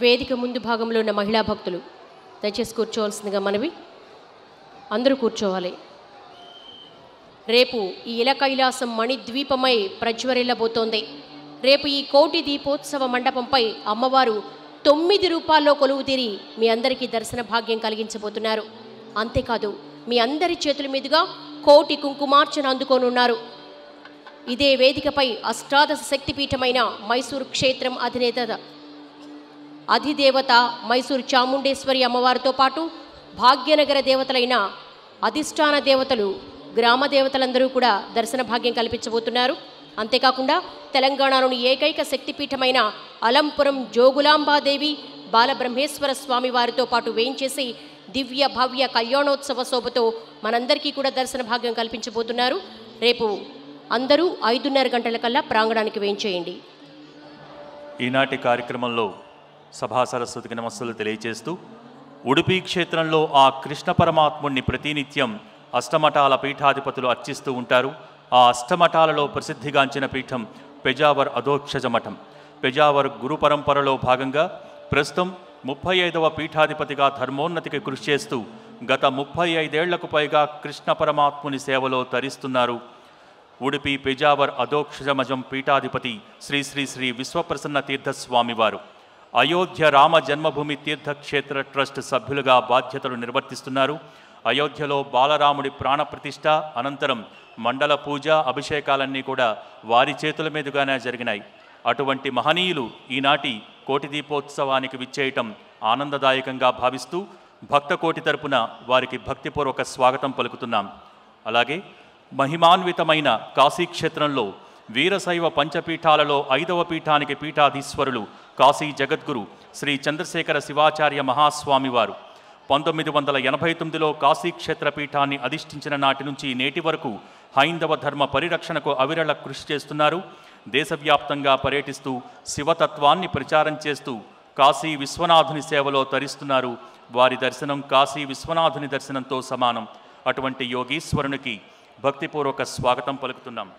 వేదిక ముందు భాగంలో ఉన్న మహిళా భక్తులు దయచేసి కూర్చోవలసిందిగా మనవి. అందరూ కూర్చోవాలి. రేపు ఈ ఇలకైలాసం మణిద్వీపమై ప్రజ్వరిల్లబోతోంది. రేపు ఈ కోటి దీపోత్సవ మండపంపై అమ్మవారు 9 రూపాల్లో కొలువు తీరి మీ అందరికీ దర్శన భాగ్యం కలిగించబోతున్నారు. అంతేకాదు మీ అందరి చేతుల మీదుగా కోటి కుంకుమార్చన అందుకోనున్నారు. ఇదే వేదికపై అష్టాదశ శక్తిపీఠమైన మైసూరు క్షేత్రం అధిదేవత మైసూరు చాముండేశ్వరి అమ్మవారితో పాటు భాగ్యనగర దేవతలైన అధిష్టాన దేవతలు, గ్రామ దేవతలందరూ కూడా దర్శన భాగ్యం కల్పించబోతున్నారు. అంతేకాకుండా తెలంగాణలోని ఏకైక శక్తిపీఠమైన అలంపురం జోగులాంబాదేవి బాలబ్రహ్మేశ్వర స్వామి వారితో పాటు వేయించేసి దివ్య భవ్య కళ్యాణోత్సవ శోభతో మనందరికీ కూడా దర్శన భాగ్యం కల్పించబోతున్నారు. రేపు అందరూ 5:30 గంటల కల్లా ప్రాంగణానికి వేయించేయండి. ఈనాటి కార్యక్రమంలో సభా సరస్వతికి నమస్సులు తెలియజేస్తూ, ఉడుపి క్షేత్రంలో ఆ కృష్ణ పరమాత్ముడిని ప్రతినిత్యం అష్టమఠాల పీఠాధిపతులు అర్చిస్తూ ఉంటారు. ఆ అష్టమఠాలలో ప్రసిద్ధిగాంచిన పీఠం పెజావర్ అధోక్షజ మఠం. పెజావర్ గురు పరంపరలో భాగంగా ప్రస్తుతం 35వ పీఠాధిపతిగా ధర్మోన్నతికి కృషి చేస్తూ గత 35 ఏళ్లకు పైగా కృష్ణ పరమాత్ముని సేవలో తరిస్తున్నారు. ఉడుపి పెజావర్ అధోక్షజమజం పీఠాధిపతి శ్రీ శ్రీ శ్రీ విశ్వప్రసన్న తీర్థస్వామివారు అయోధ్య రామ జన్మభూమి తీర్థక్షేత్ర ట్రస్ట్ సభ్యులుగా బాధ్యతలు నిర్వర్తిస్తున్నారు. అయోధ్యలో బాలరాముడి ప్రాణప్రతిష్ఠ అనంతరం మండల పూజ, అభిషేకాలన్నీ కూడా వారి చేతుల మీదుగానే జరిగినాయి. అటువంటి మహనీయులు ఈనాటి కోటి దీపోత్సవానికి విచ్చేయటం ఆనందదాయకంగా భావిస్తూ భక్త కోటి తరపున వారికి భక్తిపూర్వక స్వాగతం పలుకుతున్నాం. అలాగే మహిమాన్వితమైన కాశీక్షేత్రంలో వీరశైవ పంచపీఠాలలో 5వ పీఠానికి పీఠాధీశ్వరులు కాశీ జగద్గురు శ్రీ చంద్రశేఖర శివాచార్య మహాస్వామివారు 1989లో కాశీక్షేత్ర పీఠాన్ని అధిష్ఠించిన నాటి నుంచి నేటి వరకు హైందవ ధర్మ పరిరక్షణకు అవిరళ కృషి చేస్తున్నారు. దేశవ్యాప్తంగా పర్యటిస్తూ శివతత్వాన్ని ప్రచారం చేస్తూ కాశీ విశ్వనాథుని సేవలో తరిస్తున్నారు. వారి దర్శనం కాశీ విశ్వనాథుని దర్శనంతో సమానం. అటువంటి యోగీశ్వరునికి భక్తిపూర్వక స్వాగతం పలుకుతున్నాం.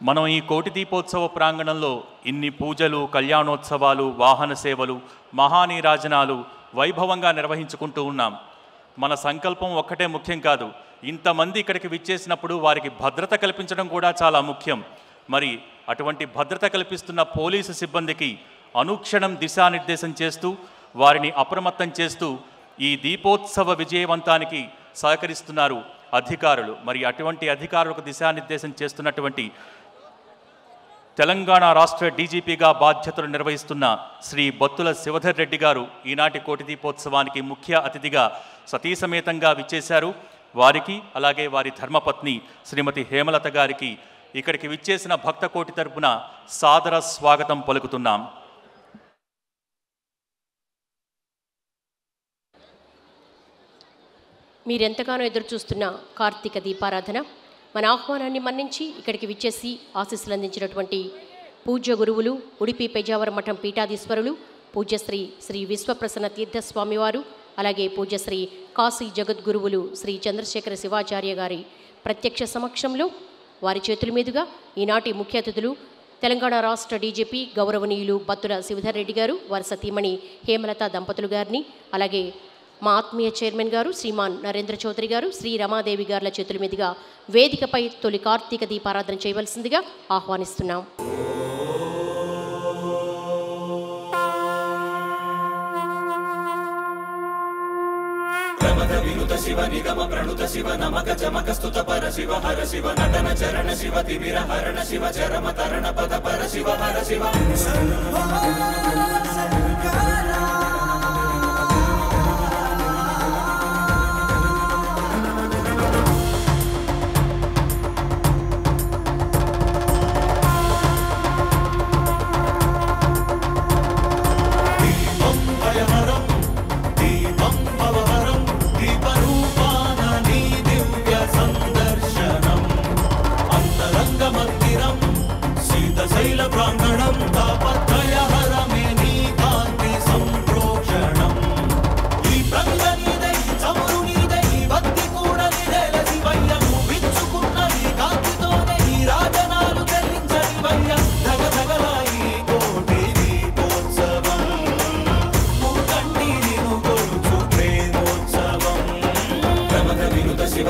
మనం ఈ కోటి దీపోత్సవ ప్రాంగణంలో ఇన్ని పూజలు, కళ్యాణోత్సవాలు, వాహన సేవలు, మహానీరాజనాలు వైభవంగా నిర్వహించుకుంటూ ఉన్నాం. మన సంకల్పం ఒక్కటే ముఖ్యం కాదు, ఇంతమంది ఇక్కడికి విచ్చేసినప్పుడు వారికి భద్రత కల్పించడం కూడా చాలా ముఖ్యం. మరి అటువంటి భద్రత కల్పిస్తున్న పోలీసు సిబ్బందికి అనుక్షణం దిశానిర్దేశం చేస్తూ వారిని అప్రమత్తం చేస్తూ ఈ దీపోత్సవ విజయవంతానికి సహకరిస్తున్నారు అధికారులు. మరి అటువంటి అధికారులకు దిశానిర్దేశం చేస్తున్నటువంటి తెలంగాణ రాష్ట్ర డీజీపీగా బాధ్యతలు నిర్వహిస్తున్న శ్రీ బొత్తుల శివధర్ రెడ్డి గారు ఈనాటి కోటి దీపోత్సవానికి ముఖ్య అతిథిగా సతీసమేతంగా విచ్చేశారు. వారికి అలాగే వారి ధర్మపత్ని శ్రీమతి హేమలత గారికి ఇక్కడికి విచ్చేసిన భక్త కోటి తరపున సాదర స్వాగతం పలుకుతున్నాం. మీరెంతగానో ఎదురు చూస్తున్న కార్తీక దీపారాధన మన ఆహ్వానాన్ని మన్నించి ఇక్కడికి విచ్చేసి ఆశీస్సులు అందించినటువంటి పూజ్య గురువులు, ఉడిపి పెజావర మఠం పీఠాధీశ్వరులు పూజ్యశ్రీ శ్రీ విశ్వప్రసన్న తీర్థస్వామివారు, అలాగే పూజ్యశ్రీ కాశీ జగద్గురువులు శ్రీ చంద్రశేఖర శివాచార్య గారి ప్రత్యక్ష సమక్షంలో వారి చేతుల మీదుగా ఈనాటి ముఖ్య అతిథులు తెలంగాణ రాష్ట్ర డీజీపీ గౌరవనీయులు బత్తుల శివధర్ రెడ్డి గారు, వారి సతీమణి హేమలత దంపతులు గారిని, అలాగే మా ఆత్మీయ చైర్మన్ గారు శ్రీమాన్ నరేంద్ర చౌదరి గారు, శ్రీ రమాదేవి గారుల చేతుల మీదుగా వేదికపై తొలి కార్తీక దీపారాధన చేయవలసిందిగా ఆహ్వానిస్తున్నాం. శివ నిగమ ప్రణుత శివ నమక చమక స్తుత పర శివ హర శివ నటన చరణ శివ తిమిర హరణ శివ చరమ తరణ పద పర శివ హర శివ ప్రాంగణం తాపత్రయ హరమే నీ కాంతి సంప్ర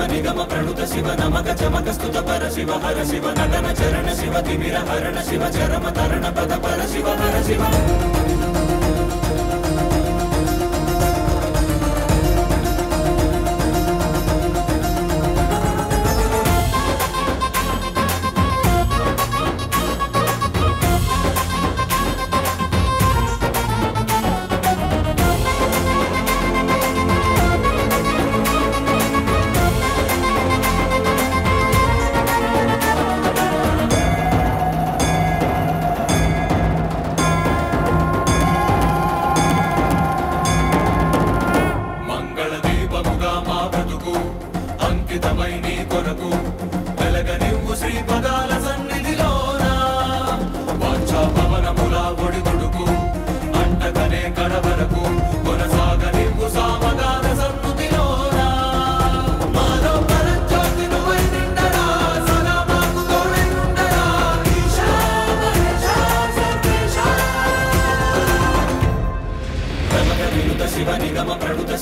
నిగమ ప్రణుత శివ నమక చమక స్తుత పర శివ హర శివ నటన చరణ శివ తిమిర హరణ శివ చరమ తరణ పద పర శివ హర శివ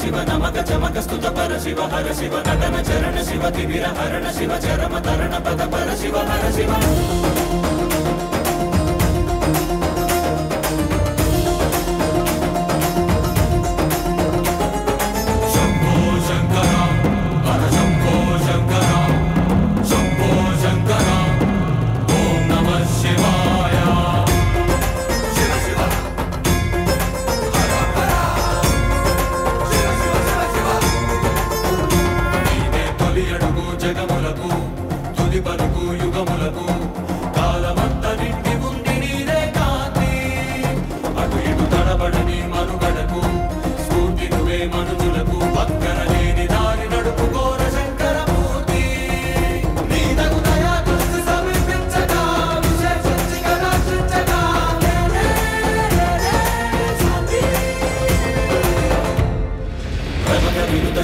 శివ నమక చమక స్తుత పర శివ హర శివ నటన చరణ శివ తిమిర హరణ శివ చరమ తరణ పద పర శివ హర శివ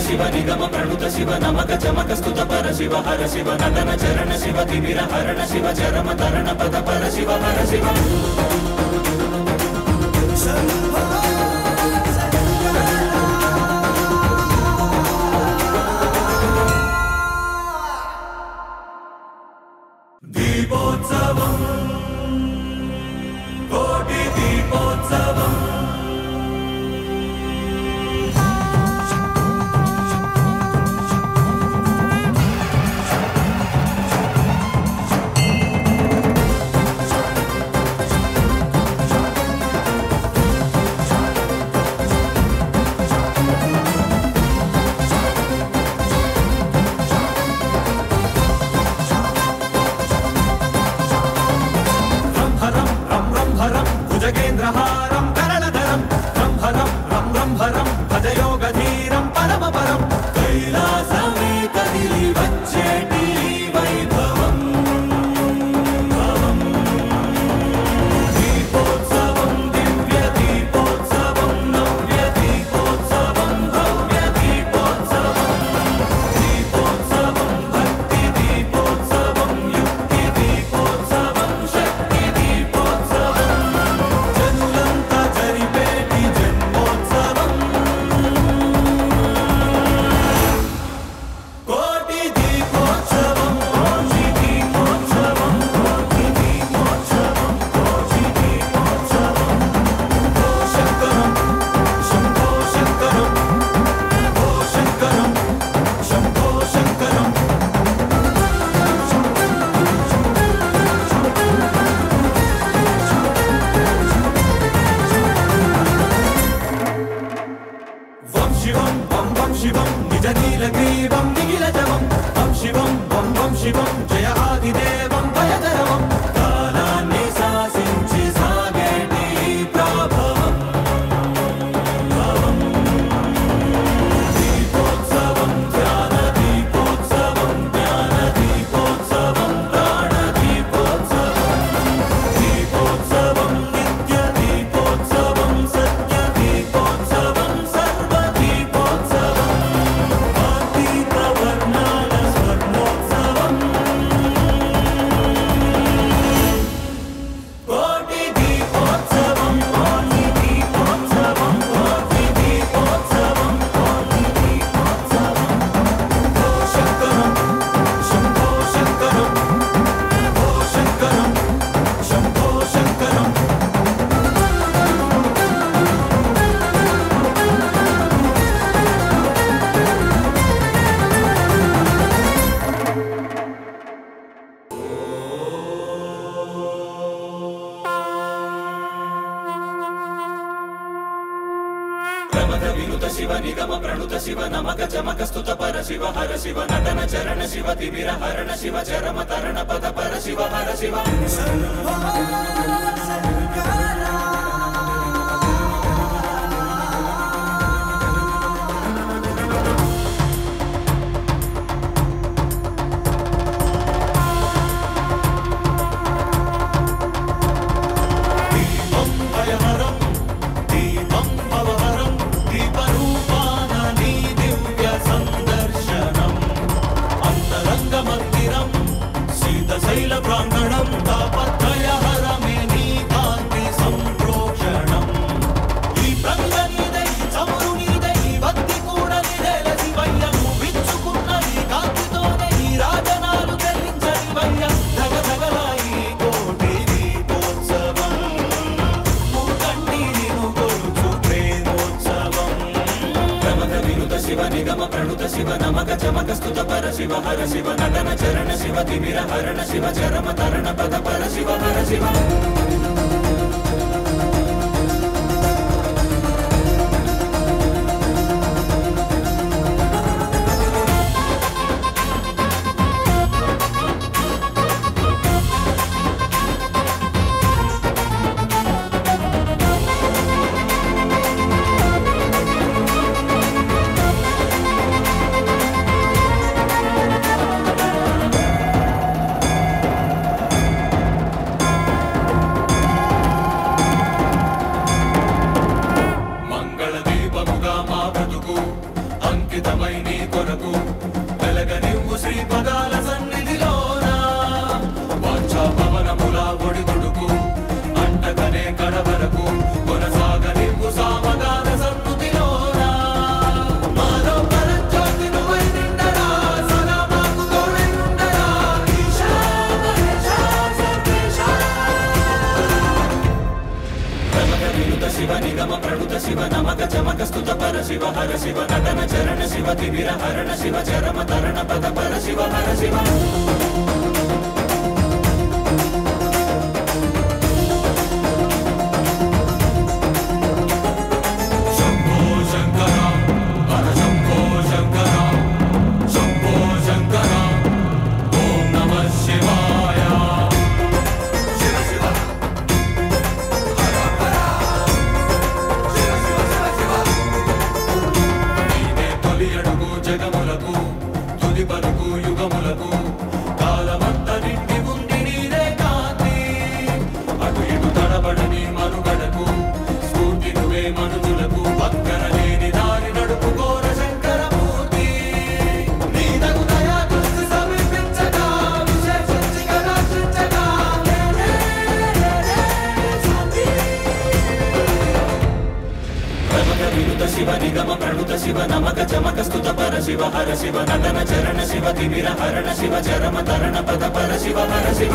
శివ నిగమ ప్రణుత శివ నమక చమక స్తుత పర శివ హర శివ నటన చరణ శివ తిమిర హరణ శివ చరమ తరణ పద పర శివ హర శివ దీపోత్సవం కోటి దీపోత్సవం భుజగేంద్రహారం కరళధరం బ్రహ్మరం బ్రహ్మరం భజయోగధీరం పరమపరం కైలాసమే కదిలి వచ్చేటి వైభవం దీపోత్సవం దివ్య దీపోత్సవం నవ్య దీపోత్సవం భవ్య దీపోత్సవం దీపోత్సవం భక్తి దీపోత్సవం యుక్తి దీపోత్సవం శక్తి దీపోత్సవం శివం నిజ నీలగ్రీవం నిఖిలజవం వం శివం జయ ఆదిదేవం భయదరవం కాలాన్ని శాసించి సాగేటి ప్రభవం దీపోత్సవం ధ్యాన దీపోత్సవం జ్ఞాన దీపోత్సవం ప్రాణ దీపోత్సవం దీపోత్సవం నిత్య దీపోత్సవం సత్య దీపోత్సవం సర్వ దీపోత్సవం కార్తీక వర్ణాల స్వర్ణోత్సవం ప్రమథ వినుత శివ నిగమ ప్రణుత శివ నమక చమక స్తుత పర శివ హర శివ నటన చరణ శివ తిమిర హరణ శివ చరమ తరణ పద పర శివ హర శివ నిగమ ప్రణుత శివ నమక చమక స్తుత పర శివ హర శివ నటన చరణ శివ తిమిర హరణ శివ చరమ తరణ పద పర శివ హర శివ శివ నిగమ ప్రణుత శివ నమక చమక స్తుత పర శివ హర శివ నటన చరణ శివ తిమిర హరణ శివ చరమ తరణ పద పర శివ హర శివ జగములకు తుది పలుకు యుగములకు కాలమంత నిండి ఉంది నీరే కాంతి అటు ఇటు తడబడని మనుగడకు స్ఫూర్తి నువ్వే మనుజులకు పక్కన లేని దారి నడుపుకోర శంకరమూర్తి నీదగు దయా దృష్టి సమీపించగా విశేషించి కటాక్షించగా ప్రమథ వినుత శివ నిగమ ప్రణుత శివ నమక చమక స్తుత పర శివ హర శివ నటన చరణ శివ తిమిర హరణ శివ చరమ తరణ పద పర శివ హర శివ